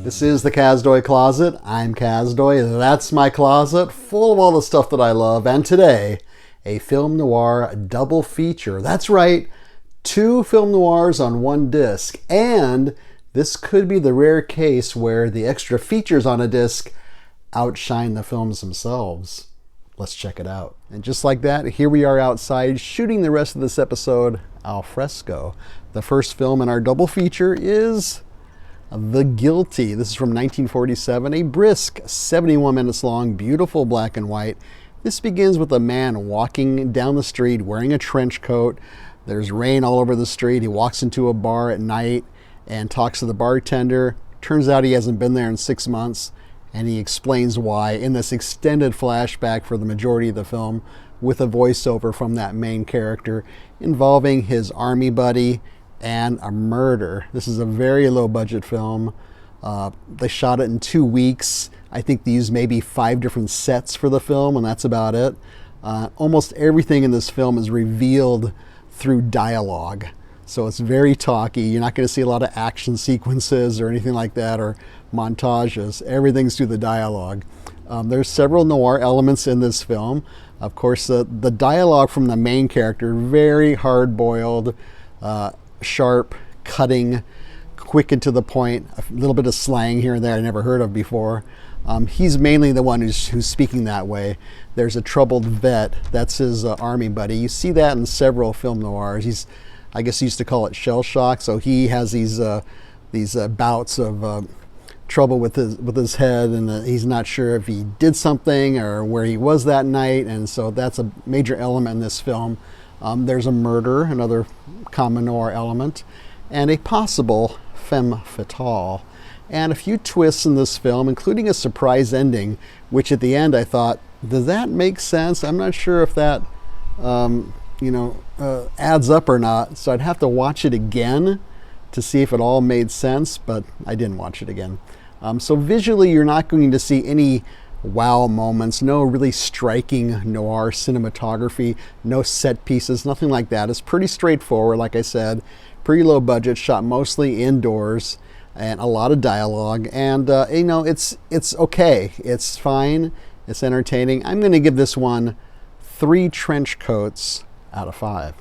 This is the Kazdoy Closet. I'm Kazdoy. That's my closet, full of all the stuff that I love. And today, a film noir double feature. That's right, 2 film noirs on one disc. And this could be the rare case where the extra features on a disc outshine the films themselves. Let's check it out. And just like that, here we are outside shooting the rest of this episode al fresco. The first film in our double feature is The Guilty. This is from 1947, a brisk 71 minutes long, beautiful black and white. This begins with a man walking down the street wearing a trench coat. There's rain all over the street. He walks into a bar at night and talks to the bartender. Turns out he hasn't been there in 6 months, and he explains why in this extended flashback for the majority of the film with a voiceover from that main character involving his army buddy and a murder. This is a very low budget film. They shot it in 2 weeks. I think they used maybe 5 different sets for the film, and that's about it. Almost everything in this film is revealed through dialogue. So it's very talky. You're not going to see a lot of action sequences or anything like that, or montages. Everything's through the dialogue. There's several noir elements in this film. Of course, the dialogue from the main character, very hard-boiled, sharp, cutting, quick and to the point, a little bit of slang here and there I never heard of before. He's mainly the one who's speaking that way. There's a troubled vet, that's his army buddy. You see that in several film noirs. I guess he used to call it shell shock, so he has these bouts of trouble with his head, and he's not sure if he did something or where he was that night, and so that's a major element in this film. There's a murder, another common noir element, and a possible femme fatale, and a few twists in this film, including a surprise ending, which at the end I thought, does that make sense? I'm not sure if that adds up or not, so I'd have to watch it again to see if it all made sense, but I didn't watch it again. So visually, you're not going to see any wow moments, no really striking noir cinematography, no set pieces, nothing like that. It's pretty straightforward, like I said, pretty low budget, shot mostly indoors, and a lot of dialogue. And it's okay, it's fine, it's entertaining. I'm going to give this one 3 trench coats out of 5.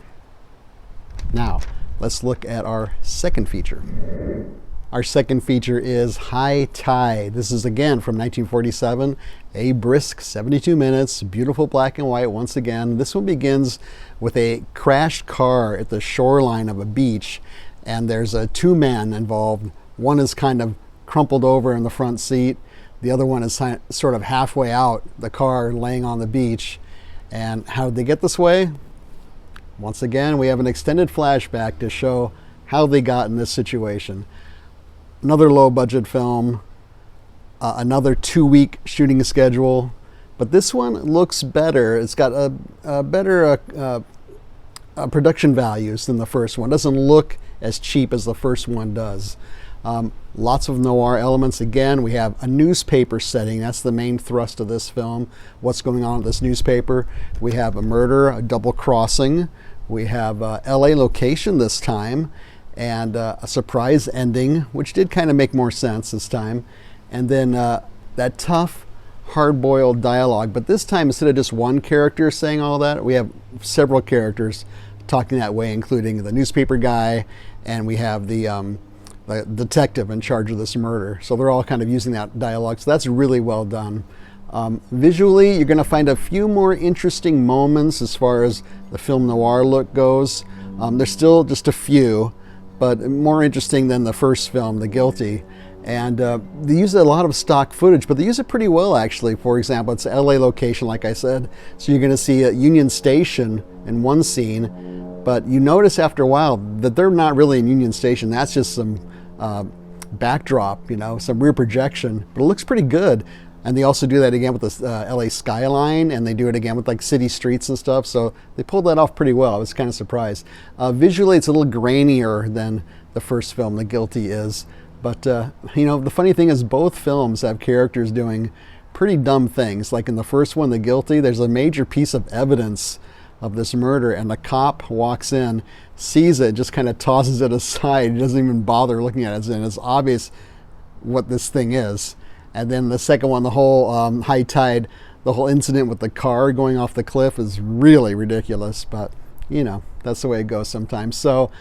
Now, let's look at our second feature. Our second feature is High Tide. This is again from 1947, a brisk 72 minutes, beautiful black and white once again. This one begins with a crashed car at the shoreline of a beach, and there's 2 men involved. One is kind of crumpled over in the front seat. The other one is sort of halfway out the car laying on the beach. And how did they get this way? Once again, we have an extended flashback to show how they got in this situation. Another low-budget film, another 2-week shooting schedule, but this one looks better. It's got a better production values than the first one. It doesn't look as cheap as the first one does. Lots of noir elements. Again, we have a newspaper setting. That's the main thrust of this film. What's going on at this newspaper? We have a murder, a double crossing. We have LA location this time, and a surprise ending, which did kind of make more sense this time. And then that tough, hard-boiled dialogue. But this time, instead of just one character saying all that, we have several characters talking that way, including the newspaper guy, and we have the detective in charge of this murder. So they're all kind of using that dialogue. So that's really well done. Visually, you're going to find a few more interesting moments as far as the film noir look goes. There's still just a few, but more interesting than the first film, The Guilty. And they use a lot of stock footage, but they use it pretty well, actually. For example, it's an LA location, like I said. So you're going to see a Union Station in one scene, but you notice after a while that they're not really in Union Station. That's just some backdrop, some rear projection, but it looks pretty good. And they also do that again with the LA skyline, and they do it again with like city streets and stuff. So they pulled that off pretty well. I was kind of surprised. Visually, it's a little grainier than the first film, The Guilty, is. But, the funny thing is both films have characters doing pretty dumb things. Like in the first one, The Guilty, there's a major piece of evidence of this murder, and the cop walks in, sees it, just kind of tosses it aside. He doesn't even bother looking at it, and it's obvious what this thing is. And then the second one, the whole high tide, the whole incident with the car going off the cliff is really ridiculous, but you know, that's the way it goes sometimes. So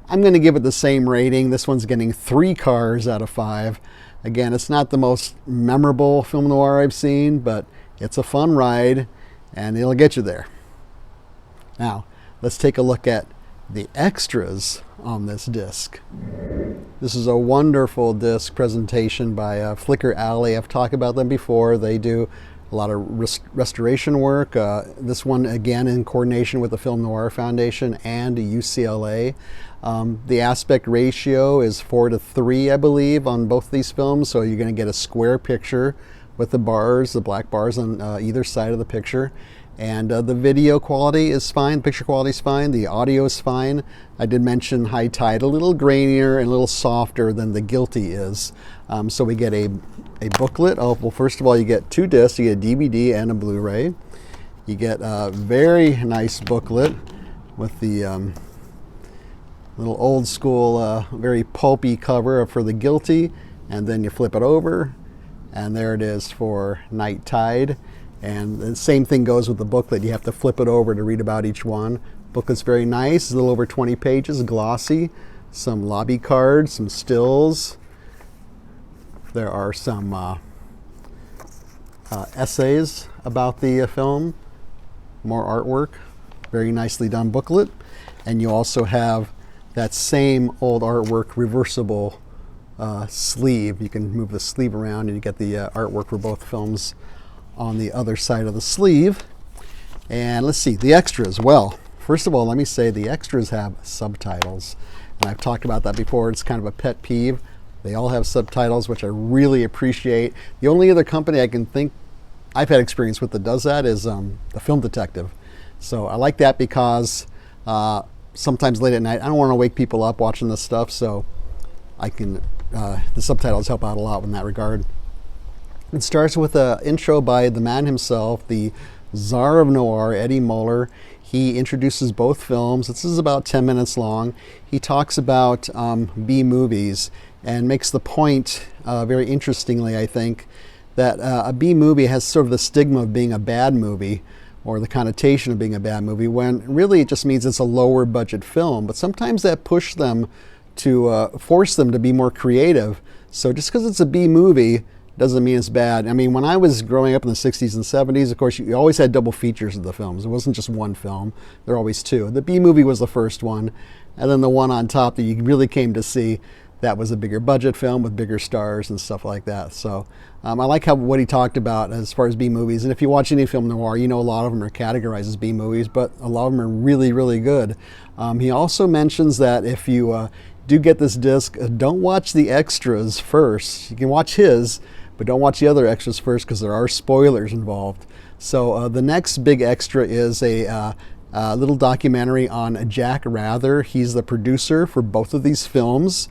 I'm going to give it the same rating. This one's getting 3 cars out of 5. Again, it's not the most memorable film noir I've seen, but it's a fun ride and it'll get you there. Now, let's take a look at the extras on this disc. This is a wonderful disc presentation by Flicker Alley. I've talked about them before. They do a lot of restoration work. This one, again, in coordination with the Film Noir Foundation and UCLA. The aspect ratio is 4:3, I believe, on both these films. So you're going to get a square picture with the bars, the black bars on either side of the picture. And the video quality is fine, picture quality is fine, the audio is fine. I did mention High Tide, a little grainier and a little softer than The Guilty is. So we get a booklet. Oh, well, first of all, you get 2 discs. You get a DVD and a Blu-ray. You get a very nice booklet with the little old school, very pulpy cover for The Guilty. And then you flip it over, and there it is for Night Tide. And the same thing goes with the booklet. You have to flip it over to read about each one. Booklet's very nice, it's a little over 20 pages, glossy. Some lobby cards, some stills. There are some essays about the film, more artwork, very nicely done booklet. And you also have that same old artwork reversible sleeve. You can move the sleeve around and you get the artwork for both films on the other side of the sleeve. And let's see, the extras. Well, first of all, let me say the extras have subtitles. And I've talked about that before. It's kind of a pet peeve. They all have subtitles, which I really appreciate. The only other company I can think I've had experience with that does that is the Film Detective. So I like that because sometimes late at night, I don't want to wake people up watching this stuff, so I can, the subtitles help out a lot in that regard. It starts with an intro by the man himself, the Czar of Noir, Eddie Muller. He introduces both films. This is about 10 minutes long. He talks about B movies and makes the point, very interestingly, I think, that a B movie has sort of the stigma of being a bad movie, or the connotation of being a bad movie, when really it just means it's a lower budget film. But sometimes that pushes them to force them to be more creative. So just because it's a B movie doesn't mean it's bad. I mean, when I was growing up in the 60s and 70s, of course, you always had double features of the films. It wasn't just one film. There were always 2. The B movie was the first one, and then the one on top that you really came to see, that was a bigger budget film with bigger stars and stuff like that. So I like what he talked about as far as B movies. And if you watch any film noir, you know a lot of them are categorized as B movies, but a lot of them are really, really good. He also mentions that if you do get this disc, don't watch the extras first. You can watch his, but don't watch the other extras first because there are spoilers involved. So the next big extra is a little documentary on Jack Rather. He's the producer for both of these films.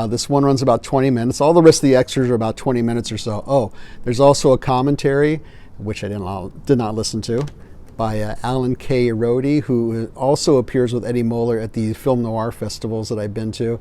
This one runs about 20 minutes. All the rest of the extras are about 20 minutes or so. Oh, there's also a commentary, which I did not listen to, by Alan K. Rody, who also appears with Eddie Muller at the film noir festivals that I've been to.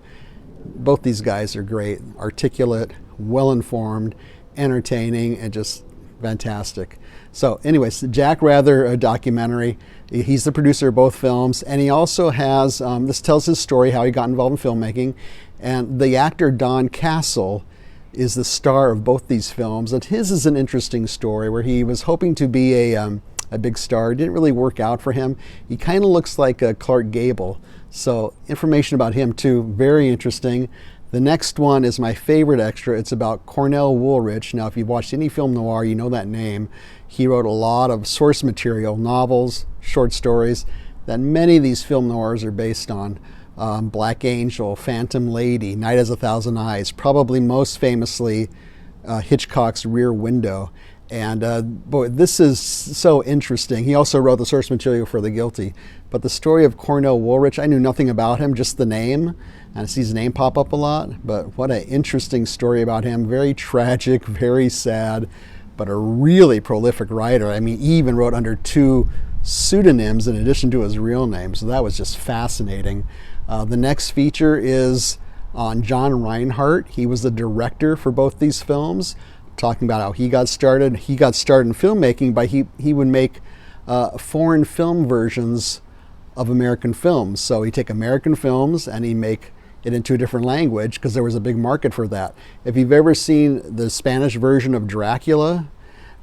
Both these guys are great, articulate, well-informed, entertaining, and just fantastic. So anyways, Jack Rather, a documentary. He's the producer of both films, and he also has, this tells his story, how he got involved in filmmaking. And the actor Don Castle is the star of both these films. And his is an interesting story where he was hoping to be a big star. It didn't really work out for him. He kind of looks like Clark Gable. So information about him too, very interesting. The next one is my favorite extra. It's about Cornell Woolrich. Now, if you've watched any film noir, you know that name. He wrote a lot of source material, novels, short stories, that many of these film noirs are based on. Black Angel, Phantom Lady, Night Has a Thousand Eyes, probably most famously Hitchcock's Rear Window. And boy, this is so interesting. He also wrote the source material for The Guilty. But the story of Cornell Woolrich, I knew nothing about him, just the name. And I see his name pop up a lot. But what an interesting story about him. Very tragic, very sad, but a really prolific writer. I mean, he even wrote under 2 pseudonyms in addition to his real name. So that was just fascinating. The next feature is on John Reinhardt. He was the director for both these films, talking about how he got started. He got started in filmmaking by he would make foreign film versions of American films. So he'd take American films and he'd make it into a different language because there was a big market for that. If you've ever seen the Spanish version of Dracula,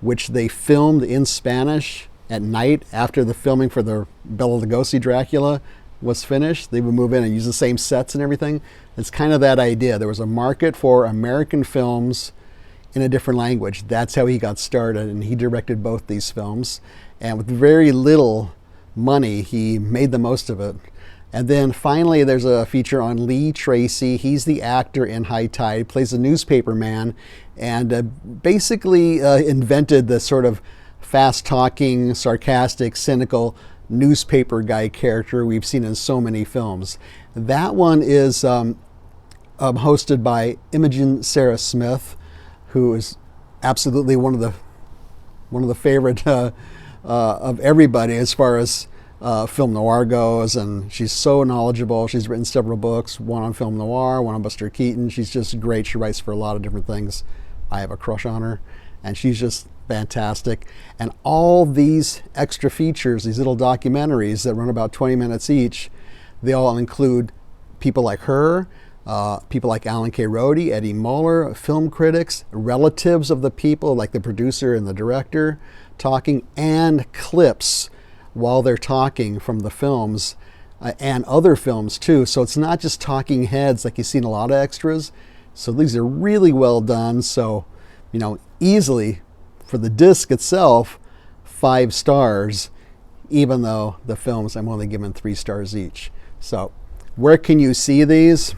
which they filmed in Spanish at night after the filming for the Bela Lugosi Dracula was finished, they would move in and use the same sets and everything. It's kind of that idea. There was a market for American films in a different language. That's how he got started, and he directed both these films. And with very little money, he made the most of it. And then finally, there's a feature on Lee Tracy. He's the actor in High Tide, plays a newspaper man, and basically invented the sort of fast-talking, sarcastic, cynical newspaper guy character we've seen in so many films. That one is hosted by Imogen Sarah Smith, who is absolutely one of the favorite of everybody as far as film noir goes, and she's so knowledgeable. She's written several books, one on film noir, one on Buster Keaton. She's just great. She writes for a lot of different things. I have a crush on her, and she's just fantastic. And all these extra features, these little documentaries that run about 20 minutes each, they all include people like her, people like Alan K. Rode, Eddie Muller, film critics, relatives of the people like the producer and the director talking, and clips while they're talking from the films and other films too. So it's not just talking heads like you see in a lot of extras. So these are really well done. So, easily for the disc itself, 5 stars, even though the films I'm only giving 3 stars each. So where can you see these?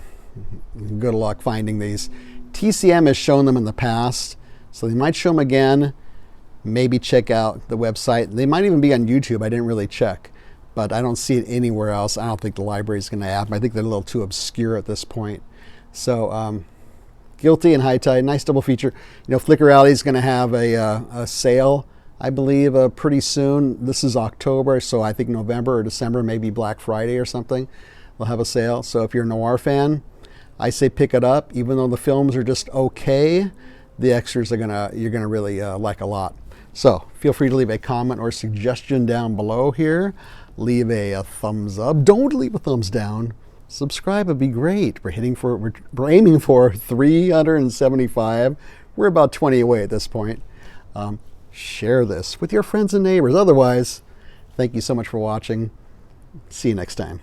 Good luck finding these. TCM has shown them in the past, so they might show them again. Maybe check out the website. They might even be on YouTube. I didn't really check, but I don't see it anywhere else. I don't think the library is going to have them. I think they're a little too obscure at this point. So Guilty and High Tide, nice double feature. Flickr Alley is going to have a sale, I believe, pretty soon. This is October, so I think November or December, maybe Black Friday or something, they'll have a sale. So if you're a noir fan, I say pick it up. Even though the films are just okay, the extras you're gonna really like a lot. So feel free to leave a comment or suggestion down below here. Leave a thumbs up. Don't leave a thumbs down. Subscribe would be great. We're aiming for 375. We're about 20 away at this point. Share this with your friends and neighbors. Otherwise, thank you so much for watching. See you next time.